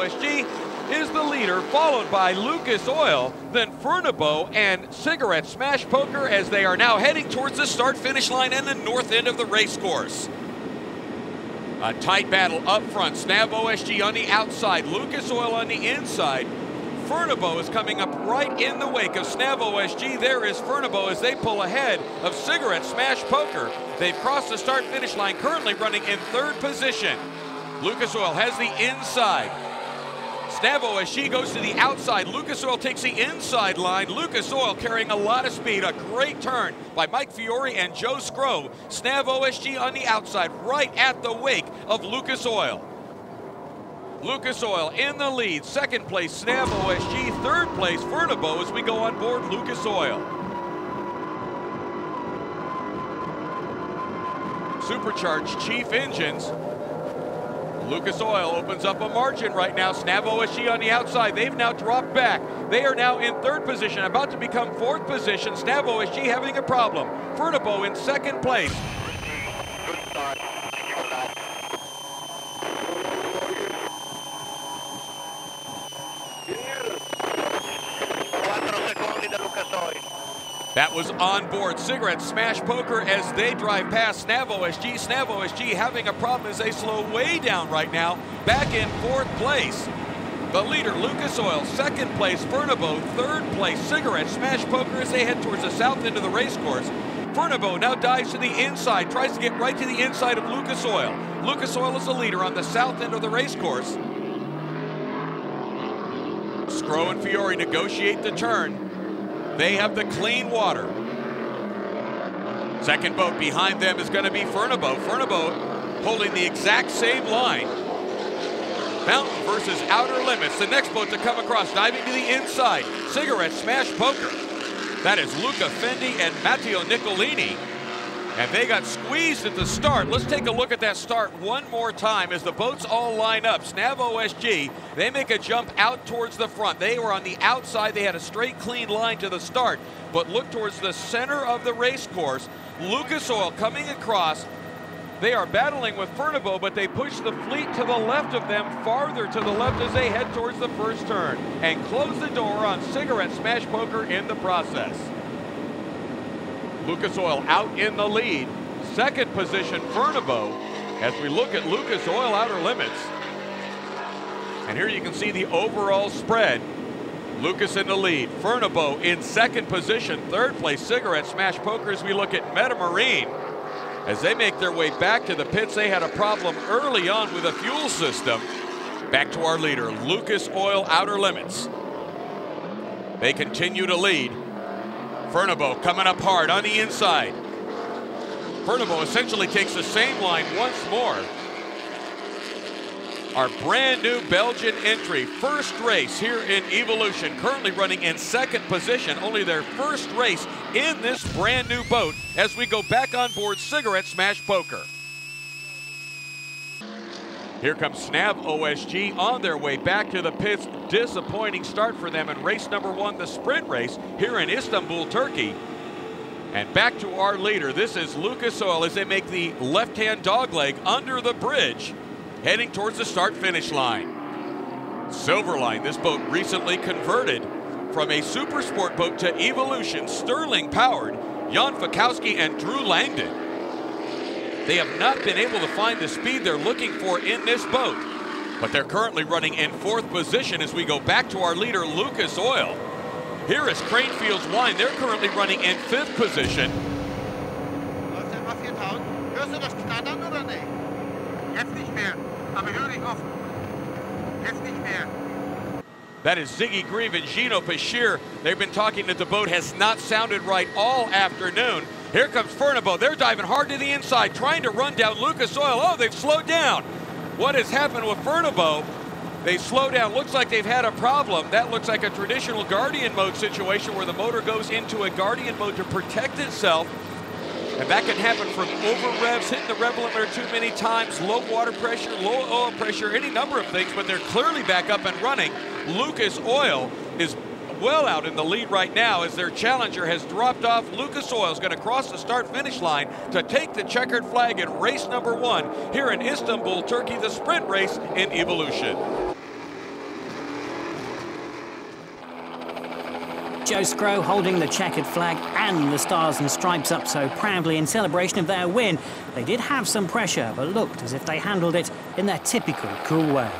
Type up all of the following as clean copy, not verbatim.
OSG is the leader, followed by Lucas Oil, then Furnibo and Cigarette Smash Poker as they are now heading towards the start-finish line and the north end of the race course. A tight battle up front. Snav OSG on the outside, Lucas Oil on the inside. Furnibo is coming up right in the wake of Snav OSG. There is Furnibo as they pull ahead of Cigarette Smash Poker. They've crossed the start-finish line, currently running in third position. Lucas Oil has the inside. Snav OSG goes to the outside. Lucas Oil takes the inside line. Lucas Oil carrying a lot of speed. A great turn by Mike Fiore and Joe Scrow. Snav OSG on the outside, right at the wake of Lucas Oil. Lucas Oil in the lead. Second place, Snav OSG. Third place, Furnibo as we go on board Lucas Oil. Supercharged Chief engines. Lucas Oil opens up a margin right now. Snav OSG on the outside. They've now dropped back. They are now in third position, about to become fourth position. Snav OSG having a problem. Furnibo in second place. Good start. Thank you for that. That was on board Cigarette Smash Poker as they drive past Snav OSG. Snav OSG having a problem as they slow way down right now. Back in fourth place. The leader, Lucas Oil. Second place, Furnibo. Third place, Cigarette Smash Poker as they head towards the south end of the race course. Furnibo now dives to the inside, tries to get right to the inside of Lucas Oil. Lucas Oil is the leader on the south end of the race course. Scrow and Fiore negotiate the turn. They have the clean water. Second boat behind them is going to be Furnibo. Furnibo holding the exact same line. Mountain versus Outer Limits. The next boat to come across, diving to the inside. Cigarette Smash Poker. That is Luca Fendi and Matteo Nicolini. And they got squeezed at the start. Let's take a look at that start one more time as the boats all line up. Snav OSG, they make a jump out towards the front. They were on the outside. They had a straight, clean line to the start. But look towards the center of the race course. Lucas Oil coming across. They are battling with Furnibo, but they push the fleet to the left of them, farther to the left as they head towards the first turn, and close the door on Cigarette Smash Poker in the process. Lucas Oil out in the lead. Second position, Furnibo, as we look at Lucas Oil Outer Limits. And here you can see the overall spread. Lucas in the lead. Furnibo in second position. Third place, Cigarette Smash Poker as we look at Metamarine. As they make their way back to the pits, they had a problem early on with a fuel system. Back to our leader, Lucas Oil Outer Limits. They continue to lead. Furnibo coming up hard on the inside. Furnibo essentially takes the same line once more. Our brand new Belgian entry, first race here in Evolution, currently running in second position, only their first race in this brand new boat as we go back on board Cigarette Smash Poker. Here comes Snav OSG on their way back to the pits. Disappointing start for them in race number one, the sprint race here in Istanbul, Turkey. And back to our leader. This is Lucas Oil as they make the left-hand dogleg under the bridge, heading towards the start-finish line. Silverline, this boat recently converted from a super sport boat to Evolution, Sterling-powered. Jan Fikowski and Drew Langdon. They have not been able to find the speed they're looking for in this boat, but they're currently running in fourth position as we go back to our leader, Lucas Oil. Here is Cranefield's Wine. They're currently running in fifth position. That is Ziggy Grieve and Gino Pashir. They've been talking that the boat has not sounded right all afternoon. Here comes Furnibo. They're diving hard to the inside, trying to run down Lucas Oil. Oh, they've slowed down. What has happened with Furnibo? They slow down. Looks like they've had a problem. That looks like a traditional Guardian mode situation where the motor goes into a Guardian mode to protect itself. And that can happen from over revs, hitting the rev limiter too many times, low water pressure, low oil pressure, any number of things, but they're clearly back up and running. Lucas Oil is well out in the lead right now as their challenger has dropped off. Lucas Oil is going to cross the start-finish line to take the checkered flag in race number one here in Istanbul, Turkey, the sprint race in Evolution. Joe Scrow holding the checkered flag and the stars and stripes up so proudly in celebration of their win. They did have some pressure, but looked as if they handled it in their typical cool way.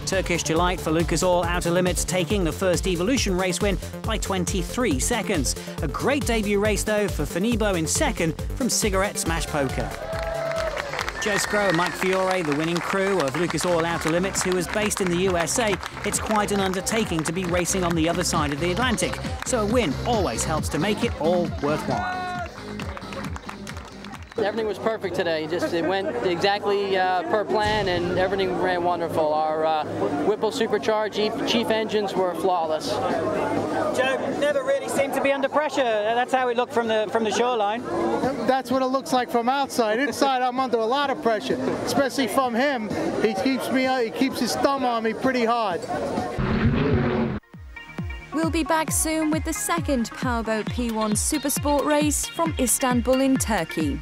Turkish delight for Lucas Oil Outer Limits, taking the first Evolution race win by 23 seconds. A great debut race, though, for Furnibo in second from Cigarette Smash Poker. Joe Scrow and Mike Fiore, the winning crew of Lucas Oil Outer Limits, who is based in the USA, it's quite an undertaking to be racing on the other side of the Atlantic, so a win always helps to make it all worthwhile. Everything was perfect today. It went exactly per plan, and everything ran wonderful. Our Whipple supercharged chief engines were flawless. Joe never really seemed to be under pressure. That's how it looked from the shoreline. That's what it looks like from outside. Inside, I'm under a lot of pressure, especially from him. He keeps his thumb on me pretty hard. We'll be back soon with the second Powerboat P1 Supersport race from Istanbul in Turkey.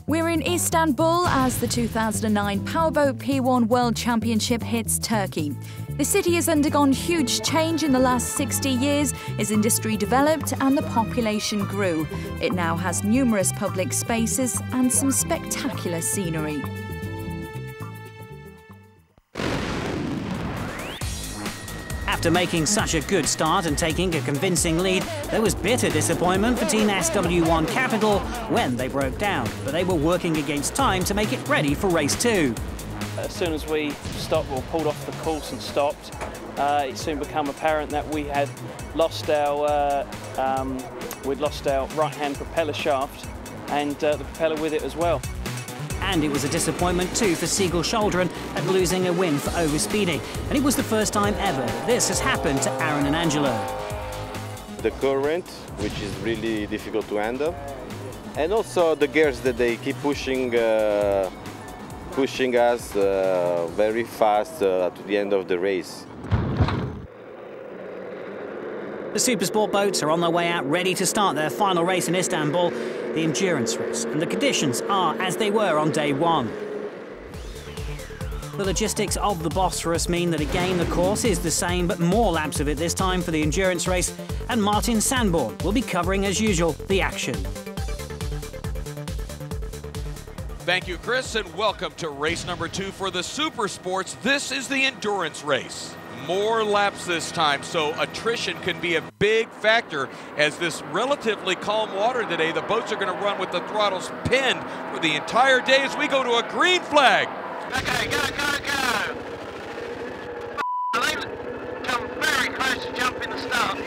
We're in Istanbul as the 2009 Powerboat P1 World Championship hits Turkey. The city has undergone huge change in the last 60 years as industry developed and the population grew. It now has numerous public spaces and some spectacular scenery. After making such a good start and taking a convincing lead, there was bitter disappointment for Team SW1 Capital when they broke down, but they were working against time to make it ready for race 2. As soon as we stopped or pulled off the course and stopped, it soon became apparent that we had lost our right-hand propeller shaft and the propeller with it as well. And it was a disappointment too for Siegel Shoulderen at losing a win for overspeeding. And it was the first time ever that this has happened to Aaron and Angelo. The current, which is really difficult to handle, and also the gears that they keep pushing us very fast to the end of the race. The Supersport boats are on their way out, ready to start their final race in Istanbul, the endurance race, and the conditions are as they were on day one. The logistics of the Bosphorus mean that again the course is the same, but more laps of it this time for the endurance race, and Martin Sanborn will be covering, as usual, the action. Thank you, Chris, and welcome to race number 2 for the Supersports. This is the endurance race. More laps this time, so attrition can be a big factor as this relatively calm water today. The boats are going to run with the throttles pinned for the entire day as we go to a green flag. Okay, go! They come very close to jumping the start.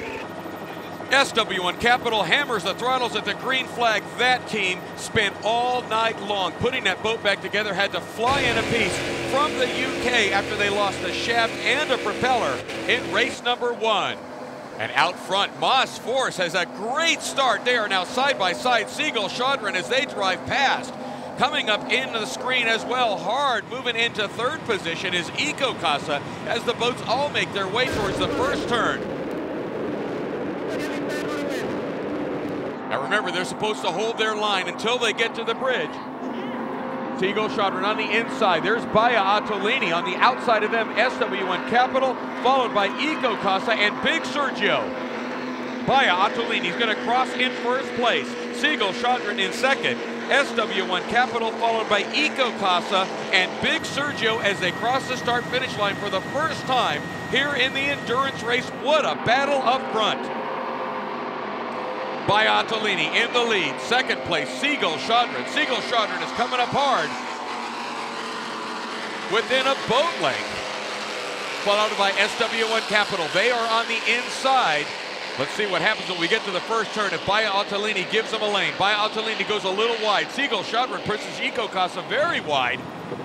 SW1 Capital hammers the throttles at the green flag. That team spent all night long putting that boat back together, had to fly in a piece from the UK after they lost a shaft and a propeller in race number 1. And out front, Moss Force has a great start. They are now side by side, Siegel Shoulderen as they drive past. Coming up into the screen as well, hard moving into third position is Eco Casa as the boats all make their way towards the first turn. Now remember, they're supposed to hold their line until they get to the bridge. Seagull Squadron on the inside. There's Baia Ottolini on the outside of them. SW1 Capital, followed by Eco Casa and Big Sergio. Baia Ottolini's going to cross in first place. Seagull Squadron in second. SW1 Capital, followed by Eco Casa and Big Sergio as they cross the start-finish line for the first time here in the endurance race. What a battle up front. Baia Ottolini in the lead. Second place, Seagull Squadron. Seagull Squadron is coming up hard within a boat length. Followed by SW1 Capital. They are on the inside. Let's see what happens when we get to the first turn if Baia Ottolini gives them a lane. Baia Ottolini goes a little wide. Seagull Squadron pushes Eco Casa very wide.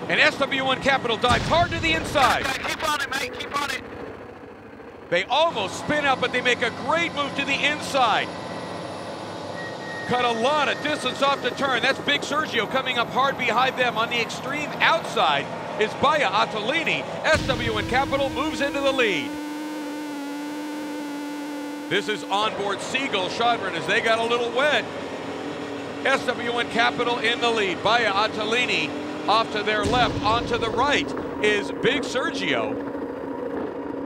And SW1 Capital dives hard to the inside. Keep on it, mate, keep on it. They almost spin out, but they make a great move to the inside. Cut a lot of distance off the turn. That's Big Sergio coming up hard behind them. On the extreme outside is Baia Ottolini. SW1 Capital moves into the lead. This is onboard Seagull Squadron as they got a little wet. SW1 Capital in the lead. Baia Ottolini off to their left. On to the right is Big Sergio.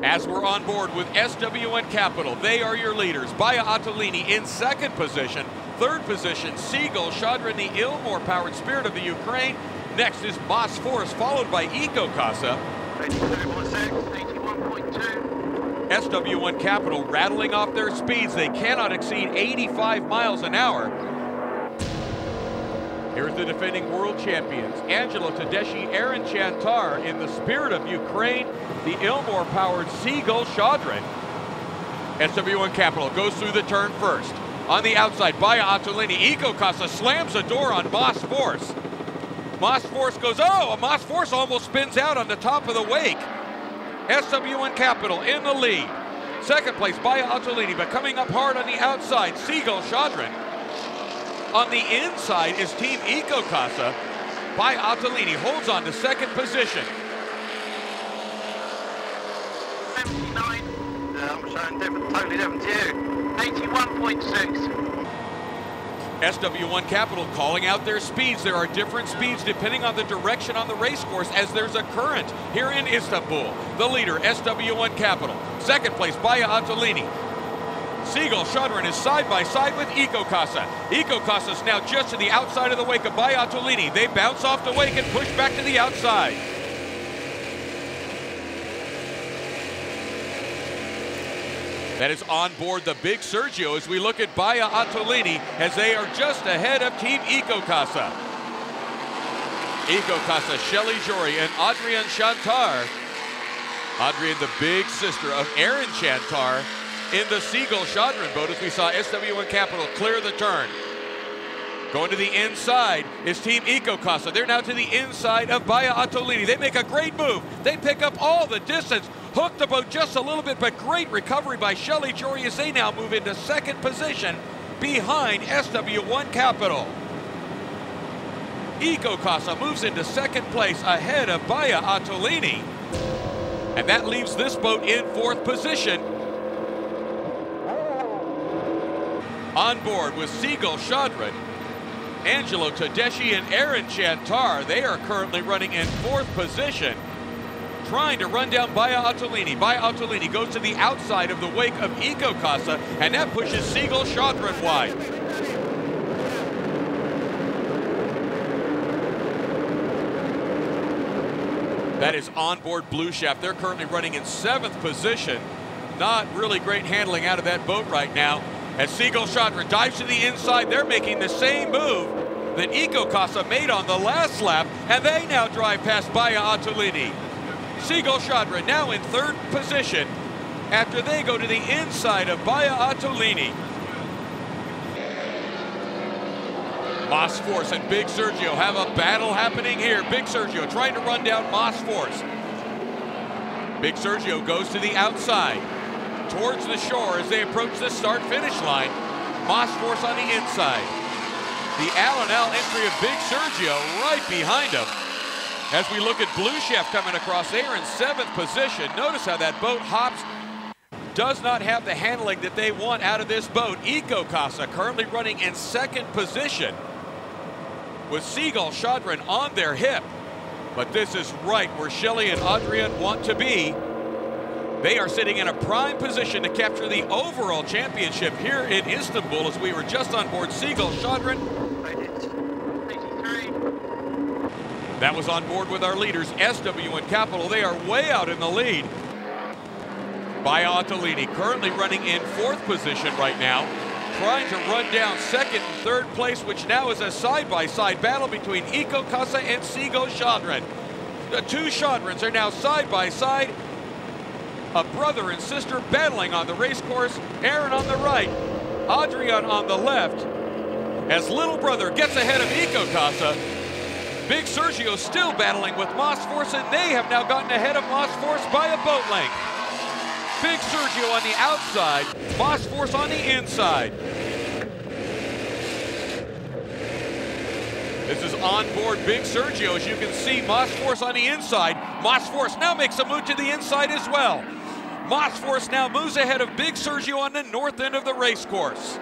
As we're on board with SW1 Capital, they are your leaders. Baia Ottolini in second position. Third position, Seagull Squadron, the Ilmor-powered Spirit of the Ukraine. Next is Moss Force, followed by Eco Casa. 81.2. SW1 Capital rattling off their speeds. They cannot exceed 85 miles an hour. Here's the defending world champions, Angelo Tedeschi, Aaron Chantar in the Spirit of Ukraine, the Ilmor-powered Seagull Squadron. SW1 Capital goes through the turn first. On the outside, Baia Ottolini. Eco Casa slams the door on Moss Force. Moss Force goes, Moss Force almost spins out on the top of the wake. SW1 Capital in the lead. Second place, Baia Ottolini, but coming up hard on the outside, Seagull Squadron. On the inside is Team Eco Casa. Baia Ottolini holds on to second position. 79. I'm showing totally different to you. 81.6. SW1 Capital calling out their speeds. There are different speeds depending on the direction on the race course as there's a current here in Istanbul. The leader, SW1 Capital. Second place, Baia Ottolini. Seagull Squadron is side by side with Eco Casa. Eco Casa is now just to the outside of the wake of Baia Ottolini. They bounce off the wake and push back to the outside. That is on board the Big Sergio as we look at Baia Ottolini as they are just ahead of Team Eco Casa. Eco Casa, Shelley Jory and Adrian Chantar. Adrian, the big sister of Aaron Chantar in the Seagull Squadron boat as we saw SW1 Capital clear the turn. Going to the inside is Team Eco Casa. They're now to the inside of Baia Ottolini. They make a great move. They pick up all the distance. Hook the boat just a little bit, but great recovery by Shelley Jory as they now move into second position behind SW1 Capital. Eco Casa moves into second place ahead of Baia Ottolini. And that leaves this boat in fourth position. On board with Seagull Squadron, Angelo Tedeschi and Aaron Chantar. They are currently running in fourth position, trying to run down Baia Ottolini. Baia Ottolini goes to the outside of the wake of Eco Casa, and that pushes Seagull Squadron wide. That is onboard Blue Shaft. They're currently running in seventh position. Not really great handling out of that boat right now. As Seagull Squadron dives to the inside, they're making the same move that Eco Casa made on the last lap, and they now drive past Baia Ottolini. Seagull Squadron now in third position after they go to the inside of Baia Ottolini. Moss Force and Big Sergio have a battle happening here. Big Sergio trying to run down Moss Force. Big Sergio goes to the outside, towards the shore as they approach the start-finish line. Moss Force on the inside. The L&L entry of Big Sergio right behind him. As we look at Blue Chef coming across there in 7th position. Notice how that boat hops. Does not have the handling that they want out of this boat. Eco Casa currently running in 2nd position with Seagull Chaudron on their hip. But this is right where Shelley and Adrian want to be. They are sitting in a prime position to capture the overall championship here in Istanbul as we were just on board Seagull Chaudron. That was on board with our leaders, SW and Capital. They are way out in the lead. Baia Atalini currently running in 4th position right now, trying to run down 2nd and 3rd place, which now is a side-by-side battle between Eco Casa and Seagull Chaudron. The two Chaudrons are now side-by-side. A brother and sister battling on the race course. Aaron on the right, Adrian on the left. As little brother gets ahead of Eco Casa, Big Sergio still battling with Moss Force, and they have now gotten ahead of Moss Force by a boat length. Big Sergio on the outside, Moss Force on the inside. This is on board Big Sergio. As you can see, Moss Force on the inside. Moss Force now makes a move to the inside as well. Moss Force now moves ahead of Big Sergio on the north end of the race course.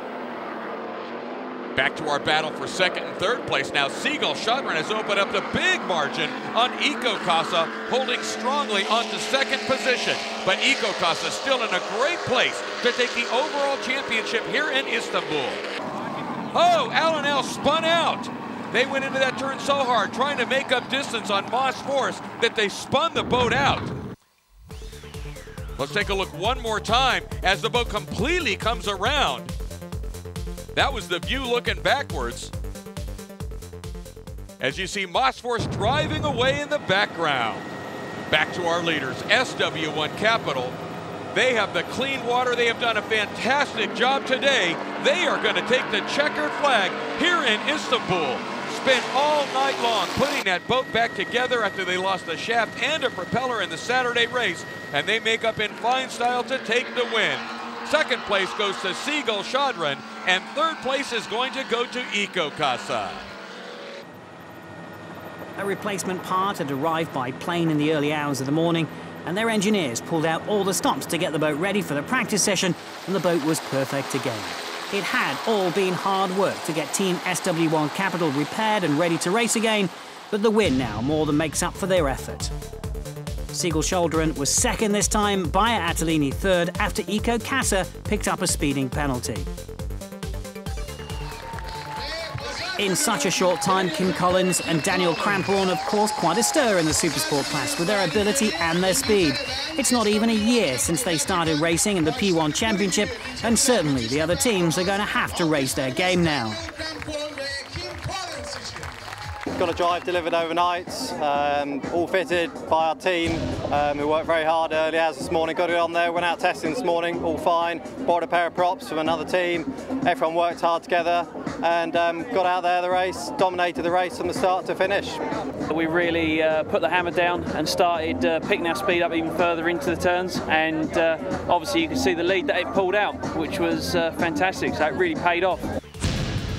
Back to our battle for 2nd and 3rd place now. Seagull Chaudron has opened up the big margin on Eco Casa, holding strongly onto 2nd position. But Eco Casa still in a great place to take the overall championship here in Istanbul. Oh, L&L spun out. They went into that turn so hard, trying to make up distance on Moss Force, that they spun the boat out. Let's take a look one more time as the boat completely comes around. That was the view looking backwards. As you see Moss Force driving away in the background. Back to our leaders, SW1 Capital. They have the clean water. They have done a fantastic job today. They are going to take the checkered flag here in Istanbul. Spent all night long putting that boat back together after they lost a shaft and a propeller in the Saturday race, and they make up in fine style to take the win. 2nd place goes to Seagull Chaudron, and 3rd place is going to go to Eco Casa. A replacement part had arrived by plane in the early hours of the morning, and their engineers pulled out all the stops to get the boat ready for the practice session, and the boat was perfect again. It had all been hard work to get Team SW1 Capital repaired and ready to race again, but the win now more than makes up for their effort. Seagull Chaudron was 2nd this time, Baia Atalini 3rd after Eco Casa picked up a speeding penalty. In such a short time, Kim Collins and Daniel Cramphorn have caused quite a stir in the Supersport class with their ability and their speed. It's not even a year since they started racing in the P1 Championship, and certainly the other teams are going to have to raise their game now. Got a drive delivered overnight, all fitted by our team. We worked very hard early hours this morning, got it on there, went out testing this morning, all fine. Bought a pair of props from another team. Everyone worked hard together and got out there the race, dominated the race from the start to finish. We really put the hammer down and started picking our speed up even further into the turns, and obviously you can see the lead that it pulled out, which was fantastic, so it really paid off.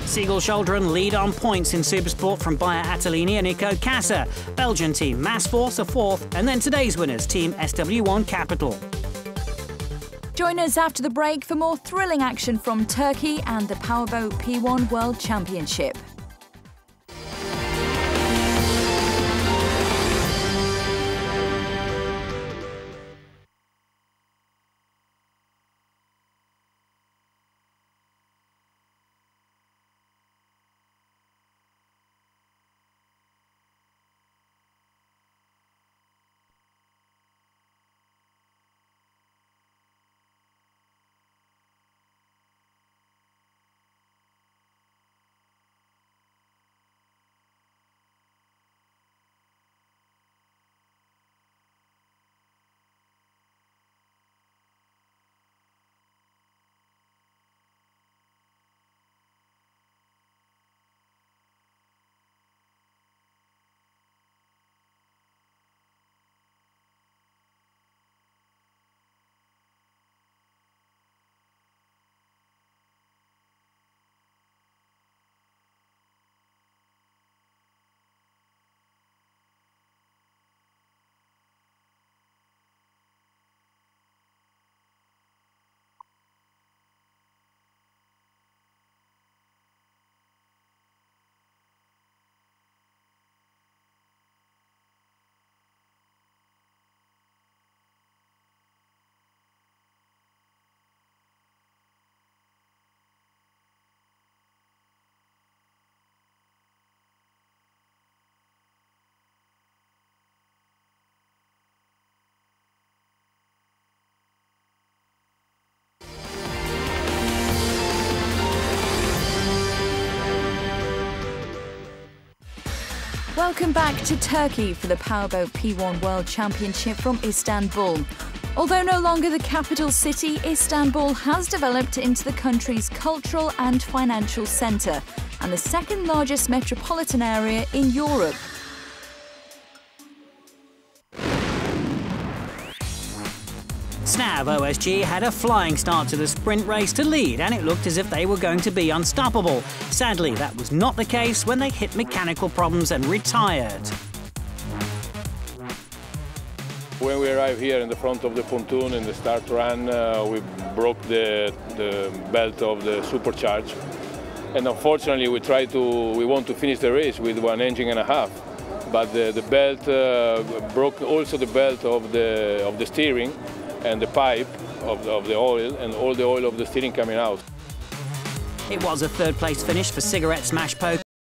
Seagull Chaudron lead on points in Supersport from Baia Atalini and Eco Casa. Belgian team Moss Force are 4th, and then today's winners, Team SW1 Capital. Join us after the break for more thrilling action from Turkey and the Powerboat P1 World Championship. Welcome back to Turkey for the Powerboat P1 World Championship from Istanbul. Although no longer the capital city, Istanbul has developed into the country's cultural and financial centre and the second largest metropolitan area in Europe. Snav OSG had a flying start to the sprint race to lead, and it looked as if they were going to be unstoppable. Sadly, that was not the case when they hit mechanical problems and retired. When we arrived here in the front of the pontoon in the start run, we broke the belt of the supercharge. And unfortunately, we want to finish the race with 1.5 engines, but the belt broke also the belt of the steering and the pipe of the oil, and all the oil of the steering coming out. It was a third-place finish for Cigarette Smash Poker.